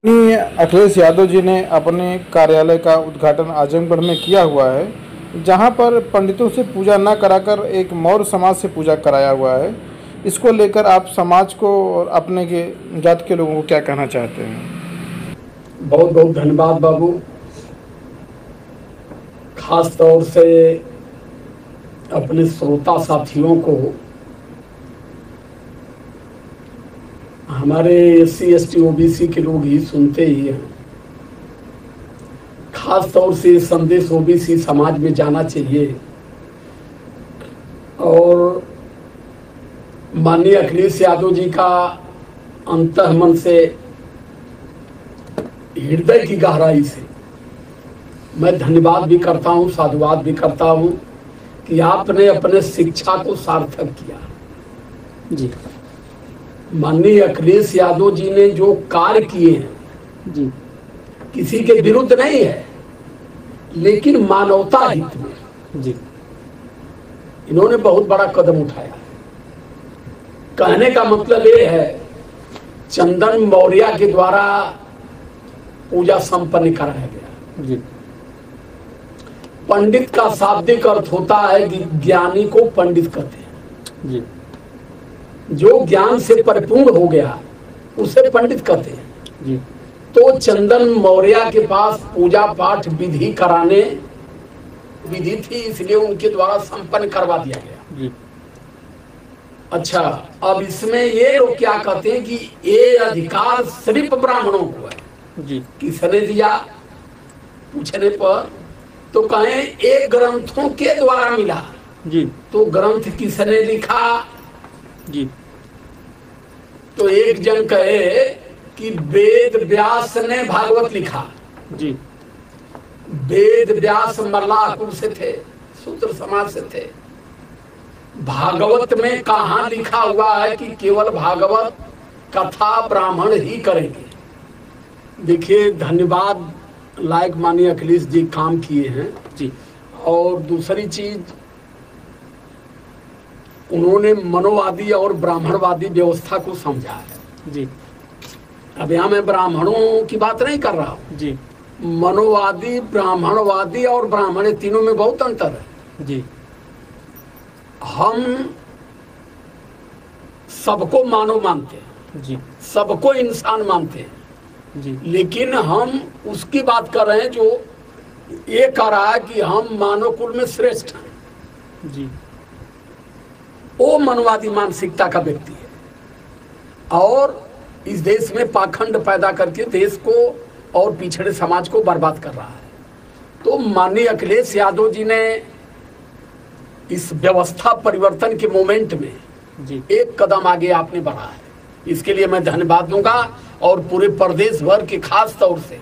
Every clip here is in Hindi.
अखिलेश यादव जी ने अपने कार्यालय का उद्घाटन आजमगढ़ में किया हुआ है, जहां पर पंडितों से पूजा न कराकर एक मौर्य समाज से पूजा कराया हुआ है। इसको लेकर आप समाज को और अपने के जात के लोगों को क्या कहना चाहते हैं? बहुत बहुत धन्यवाद बाबू। खास तौर से अपने श्रोता साथियों को, हमारे SC ST OBC के लोग ही सुनते ही हैं। खास तौर से संदेश OBC समाज में जाना चाहिए और माननीय अखिलेश यादव जी का अंतःमन से, हृदय की गहराई से मैं धन्यवाद भी करता हूं, साधुवाद भी करता हूं कि आपने अपने शिक्षा को सार्थक किया जी। माननीय अखिलेश यादव जी ने जो कार्य किए हैं जी किसी के विरुद्ध नहीं है, लेकिन मानवता हित में जी इन्होंने बहुत बड़ा कदम उठाया। कहने का मतलब ये है, चंदन मौर्य के द्वारा पूजा संपन्न कराया गया। जी पंडित का शाब्दिक अर्थ होता है कि ज्ञानी को पंडित कहते हैं। जी जो ज्ञान से परिपूर्ण हो गया उसे पंडित कहते हैं। जी तो चंदन मौर्य के पास पूजा पाठ विधि कराने विधि थी, इसलिए उनके द्वारा संपन्न करवा दिया गया। जी अच्छा, अब इसमें ये लोग क्या कहते हैं कि ये अधिकार सिर्फ ब्राह्मणों को है। जी किसने दिया पूछने पर तो कहें एक ग्रंथों के द्वारा मिला। जी तो ग्रंथ किसने लिखा? जी तो एक जन कहे कि वेद व्यास ने भागवत लिखा। जी वेद व्यास मल्लाहपुर से थे, शूद्र समाज से थे। भागवत में कहाँ लिखा हुआ है कि केवल भागवत कथा ब्राह्मण ही करेंगे? देखिए, धन्यवाद लायक माननीय अखिलेश जी काम किए हैं। जी और दूसरी चीज, उन्होंने मनोवादी और ब्राह्मणवादी व्यवस्था को समझा है। जी अब यहाँ मैं ब्राह्मणों की बात नहीं कर रहा हूँ। जी मनोवादी, ब्राह्मणवादी और ब्राह्मण, तीनों में बहुत अंतर है। जी हम सबको मानव मानते हैं, जी सबको इंसान मानते हैं, जी लेकिन हम उसकी बात कर रहे हैं जो ये कह रहा है कि हम मानव कुल में श्रेष्ठ हैं। जी वो मनवादी मानसिकता का व्यक्ति है और इस देश में पाखंड पैदा करके देश को और पिछड़े समाज को बर्बाद कर रहा है। तो माननीय अखिलेश यादव जी ने इस व्यवस्था परिवर्तन के मोमेंट में जी एक कदम आगे आपने बढ़ा है। इसके लिए मैं धन्यवाद दूंगा और पूरे प्रदेश भर के, खास तौर से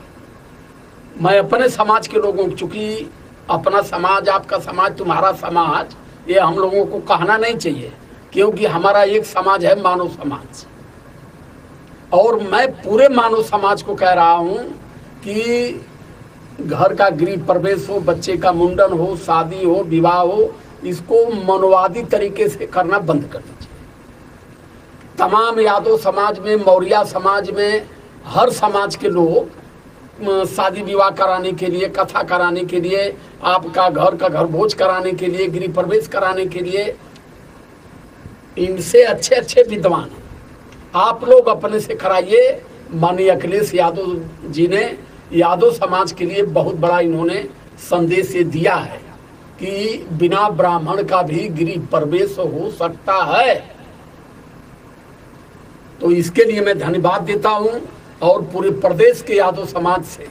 मैं अपने समाज के लोगों को, चूंकि अपना समाज, आपका समाज, तुम्हारा समाज, ये हम लोगों को कहना नहीं चाहिए, क्योंकि हमारा एक समाज है, मानव समाज। और मैं पूरे मानव समाज को कह रहा हूं कि घर का गृह प्रवेश हो, बच्चे का मुंडन हो, शादी हो, विवाह हो, इसको मनोवादी तरीके से करना बंद कर दीजिए। तमाम यादव समाज में, मौर्य समाज में, हर समाज के लोग शादी विवाह कराने के लिए, कथा कराने के लिए, आपका घर का घर भोज कराने के लिए, गृह प्रवेश कराने के लिए, इनसे अच्छे अच्छे विद्वान हैं। आप लोग अपने से कराइए। माननीय अखिलेश यादव जी ने यादव समाज के लिए बहुत बड़ा इन्होंने संदेश ये दिया है कि बिना ब्राह्मण का भी गृह प्रवेश हो सकता है। तो इसके लिए मैं धन्यवाद देता हूं और पूरे प्रदेश के यादव समाज से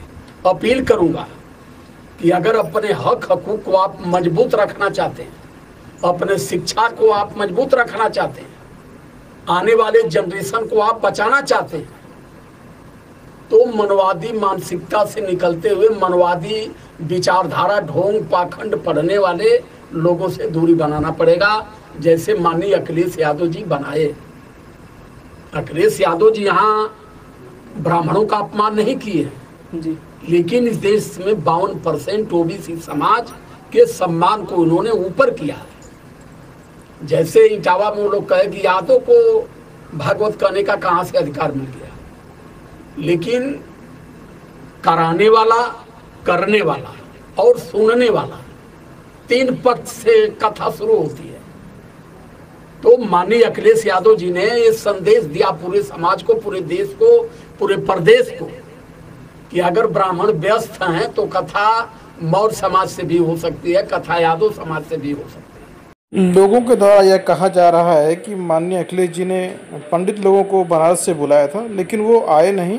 अपील करूंगा कि अगर अपने हक हकूक को आप मजबूत रखना चाहते हैं, अपने शिक्षा को आप मजबूत रखना चाहते हैं, आने वाले जनरेशन को आप बचाना चाहते हैं, तो मनवादी मानसिकता से निकलते हुए मनवादी विचारधारा, ढोंग, पाखंड पढ़ने वाले लोगों से दूरी बनाना पड़ेगा, जैसे माननीय अखिलेश यादव जी बनाए। अखिलेश यादव जी यहाँ ब्राह्मणों का अपमान नहीं किए, लेकिन इस देश में 52% OBC समाज के सम्मान को उन्होंने ऊपर किया है। जैसे इटावा में वो लोग कहे कि यादव को भागवत कहने का कहाँ से अधिकार मिल गया, लेकिन कराने वाला, करने वाला और सुनने वाला, 3 पक्ष से कथा शुरू होती है। तो माननीय अखिलेश यादव जी ने ये संदेश दिया पूरे समाज को, पूरे देश को, पूरे प्रदेश को कि अगर ब्राह्मण व्यस्त हैं तो कथा मौर्य समाज से भी हो सकती है, कथा यादव समाज से भी हो सकती है। लोगों के द्वारा यह कहा जा रहा है कि माननीय अखिलेश जी ने पंडित लोगों को बनारस से बुलाया था, लेकिन वो आए नहीं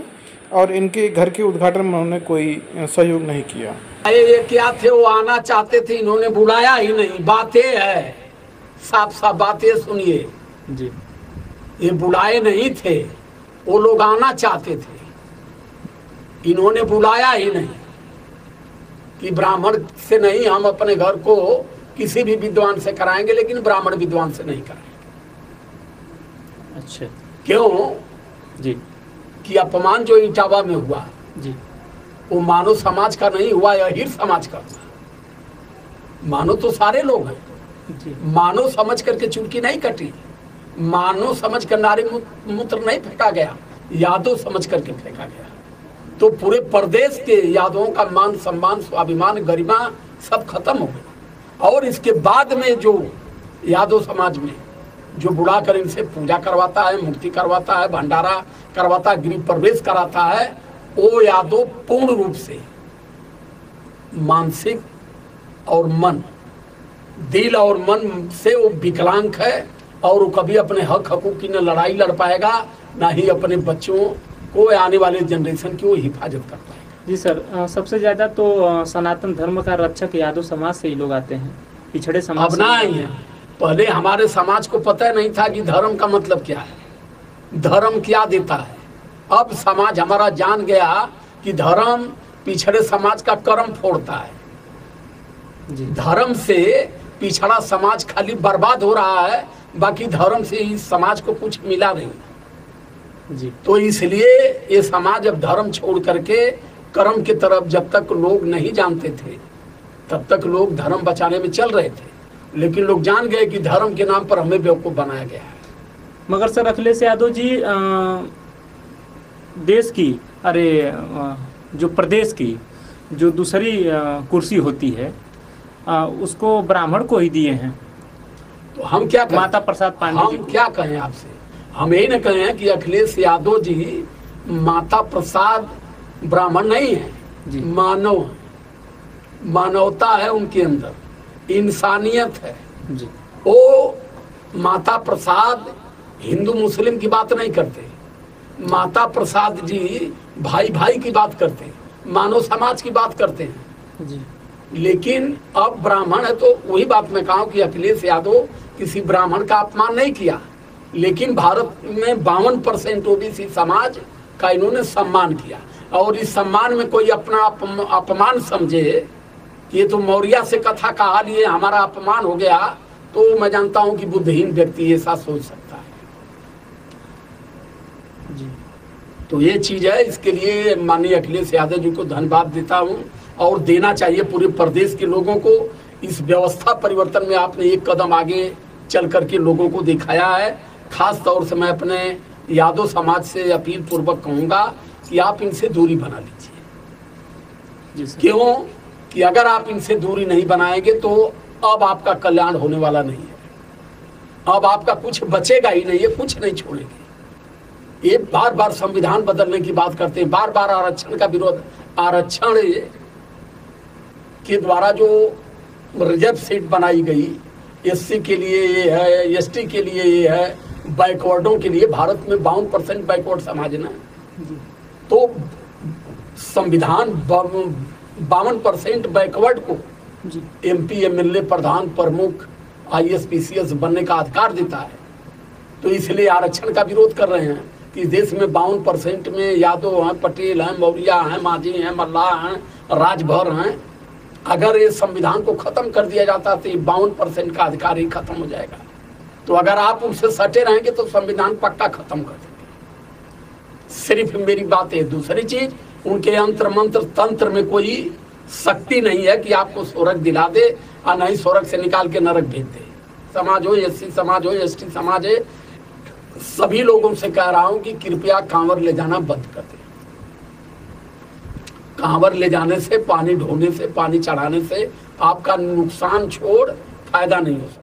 और इनके घर के उद्घाटन में उन्होंने कोई सहयोग नहीं किया। ये क्या थे, वो आना चाहते थे, इन्होंने बुलाया ही नहीं। बातें है, साफ साफ बातें सुनिए जी। ये बुलाए नहीं थे, वो लोग आना चाहते थे, इन्होंने बुलाया ही नहीं कि ब्राह्मण से नहीं, हम अपने घर को किसी भी विद्वान से कराएंगे, लेकिन ब्राह्मण विद्वान से नहीं कराएंगे। अच्छा। क्यों जी। कि अपमान जो इटावा में हुआ जी, वो मानव समाज का नहीं हुआ, या हिर समाज का हुआ। मानव तो सारे लोग हैं, जी। मानव समझ करके चुटकी नहीं कटी, मानव समझ कर नारी मूत्र नहीं फेंका गया, यादव समझ करके फेंका गया। तो पूरे प्रदेश के यादवों का मान सम्मान, स्वाभिमान, गरिमा सब खत्म हो गया। और इसके बाद में जो यादव समाज में जो बुला कर इनसे पूजा करवाता है, मुक्ति करवाता है, भंडारा करवाता है, गृह प्रवेश कराता है, वो यादव पूर्ण रूप से मानसिक और मन, दिल और मन से वो विकलांग है, और वो कभी अपने हक हकूक की न लड़ाई लड़ पाएगा, ना ही अपने बच्चों को, आने वाले जनरेशन की वो हिफाजत कर पाएगा। जी सर, सबसे ज्यादा तो सनातन धर्म का रक्षक यादव समाज से ही लोग आते हैं, पिछड़े समाज अब ना ही है। पहले हमारे समाज को पता नहीं था कि धर्म का मतलब क्या है, धर्म क्या देता है। अब समाज हमारा जान गया कि धर्म पिछड़े समाज का कर्म फोड़ता है। जी। धर्म से पिछड़ा समाज खाली बर्बाद हो रहा है, बाकी धर्म से इस समाज को कुछ मिला नहीं। जी। तो इसलिए ये समाज अब धर्म छोड़ करके कर्म की तरफ जब तक लोग नहीं जानते थे, तब तक लोग धर्म बचाने में चल रहे थे, लेकिन लोग जान गए कि धर्म के नाम पर हमें बेवकूफ बनाया गया है। मगर सर अखिलेश यादव जी देश की, जो प्रदेश की जो दूसरी कुर्सी होती है उसको ब्राह्मण को ही दिए हैं। तो हम क्या कहें? माता प्रसाद पांडे जी हम क्या कहें आपसे? हम यही न कहें कि अखिलेश यादव जी माता प्रसाद ब्राह्मण नहीं है, मानव है, मानवता है उनके अंदर, इंसानियत है जी। वो माता प्रसाद हिंदू मुस्लिम की बात नहीं करते, माता प्रसाद जी भाई भाई की बात करते, मानव समाज की बात करते हैं जी। लेकिन अब ब्राह्मण है तो वही बात मैं कहा कि अखिलेश यादव किसी ब्राह्मण का अपमान नहीं किया, लेकिन भारत में 52% ओबीसी समाज का इन्होंने सम्मान किया। और इस सम्मान में कोई अपना अपमान समझे कि ये तो मौर्य से कथा कहा लिए हमारा अपमान हो गया, तो मैं जानता हूं कि बुद्धिहीन व्यक्ति ऐसा सोच सकता है जी। तो ये चीज है। इसके लिए माननीय अखिलेश यादव जी को धन्यवाद देता हूं, और देना चाहिए पूरे प्रदेश के लोगों को। इस व्यवस्था परिवर्तन में आपने एक कदम आगे चल करके लोगों को दिखाया है। खास तौर से मैं अपने यादव समाज से अपील पूर्वक कहूंगा कि आप इनसे दूरी बना लीजिए। क्यों कि अगर आप इनसे दूरी नहीं बनाएंगे तो अब आपका कल्याण होने वाला नहीं है, अब आपका कुछ बचेगा ही नहीं है, कुछ नहीं छोड़ेंगे। ये बार बार संविधान बदलने की बात करते हैं, बार बार आरक्षण का विरोध, आरक्षण के द्वारा जो रिजर्व सीट बनाई गई, एससी के लिए ये है, एसटी के लिए ये है, बैकवर्डों के लिए, भारत में 52% बैकवर्ड समाज है ना, तो संविधान 52% बैकवर्ड को एमपी, एमएलए, प्रधान, प्रमुख, आईएएस, पीसीएस बनने का अधिकार देता है। तो इसलिए आरक्षण का विरोध कर रहे हैं कि देश में 52% में यादव हैं, पटेल हैं, मौर्य हैं, माझी हैं, मल्लाह हैं, राजभर हैं। अगर ये संविधान को खत्म कर दिया जाता तो 52% का अधिकार ही खत्म हो जाएगा। तो अगर आप उनसे सटे रहेंगे तो संविधान पक्का खत्म कर देंगे। सिर्फ मेरी बात है। दूसरी चीज, उनके यंत्र मंत्र तंत्र में कोई शक्ति नहीं है कि आपको स्वर्ग दिला दे और नहीं स्वर्ग से निकाल के नरक भेज दे। समाज हो, एससी समाज हो, एसटी समाज है, सभी लोगों से कह रहा हूं कि कृपया कांवर ले जाना बंद कर दे। कांवर ले जाने से, पानी ढोने से, पानी चढ़ाने से आपका नुकसान छोड़ फायदा नहीं हो सकता।